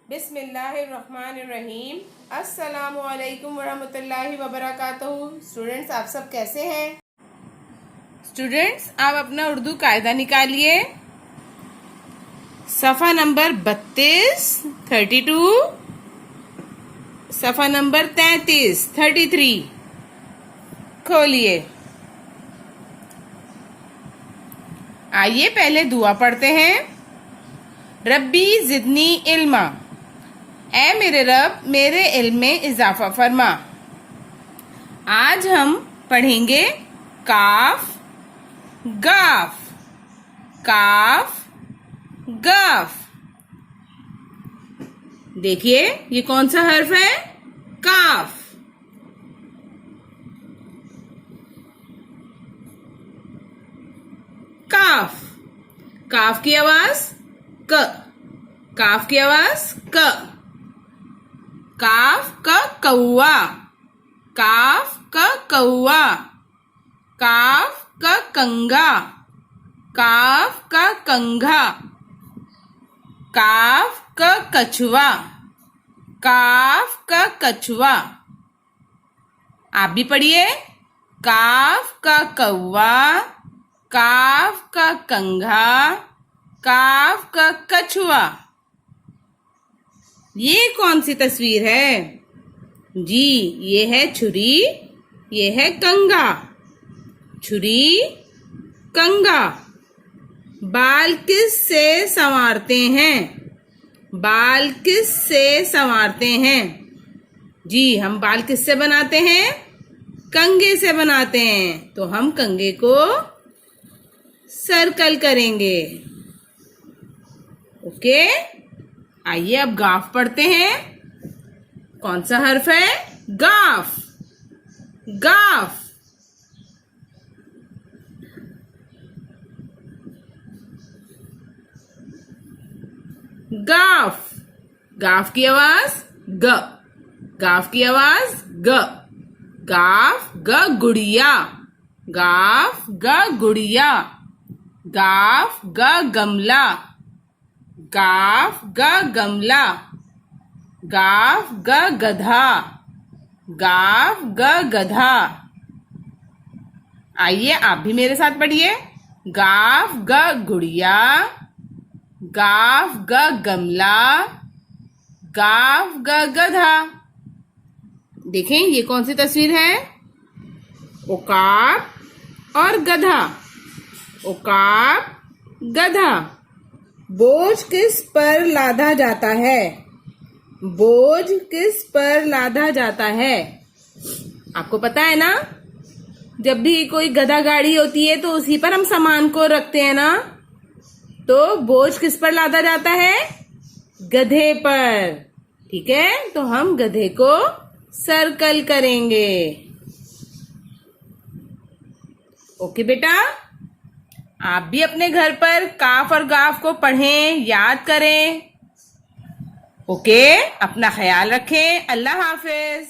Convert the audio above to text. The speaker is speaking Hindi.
बिस्मिल्लाहिर्रहमानिर्रहीम। अस्सलामुअलैकुम वरहमतुल्लाहि वबरकातुहू। स्टूडेंट्स, आप सब कैसे हैं? स्टूडेंट्स, आप अपना उर्दू कायदा निकालिए। सफ़ा नंबर 32 32, सफ़ा नंबर 33 33 खोलिए। आइए पहले दुआ पढ़ते हैं। रब्बी जिदनी इल्मा, ऐ मेरे रब मेरे इल्म में इजाफा फरमा। आज हम पढ़ेंगे काफ गाफ, काफ गाफ। देखिए ये कौन सा हर्फ है? काफ। काफ, काफ की आवाज क, काफ की आवाज क। काफ का कौआ, काफ का कौआ। काफ का कंगा, काफ का कंघा। काफ का कछुआ, काफ का कछुआ। आप भी पढ़िए। काफ का कौआ, काफ का कंघा, काफ का कछुआ। ये कौन सी तस्वीर है? जी, ये है छुरी, ये है कंघा। छुरी कंघा। बाल किस से संवारते हैं? बाल किस से संवारते हैं? जी, हम बाल किस से बनाते हैं? कंघे से बनाते हैं। तो हम कंघे को सर्कल करेंगे। ओके, आइए अब गाफ पढ़ते हैं। कौन सा हर्फ है? गाफ, गाफ। गाफ, गाफ की आवाज ग, गाफ की आवाज ग। गाफ ग गुड़िया, गाफ ग गुड़िया। गाफ ग गमला, गाफ ग गमला। गाफ ग गधा, गाफ ग गधा। आइए आप भी मेरे साथ पढ़िए। गाफ ग गुड़िया, गाफ ग गमला, गाफ ग गधा। देखें ये कौन सी तस्वीर है? उकाब और गधा। उकाब गधा। बोझ किस पर लादा जाता है? बोझ किस पर लादा जाता है? आपको पता है ना, जब भी कोई गधा गाड़ी होती है तो उसी पर हम सामान को रखते हैं ना। तो बोझ किस पर लादा जाता है? गधे पर। ठीक है, तो हम गधे को सर्कल करेंगे। ओके बेटा, आप भी अपने घर पर काफ और गाफ को पढ़ें, याद करें। ओके, अपना ख्याल रखें। अल्लाह हाफिज।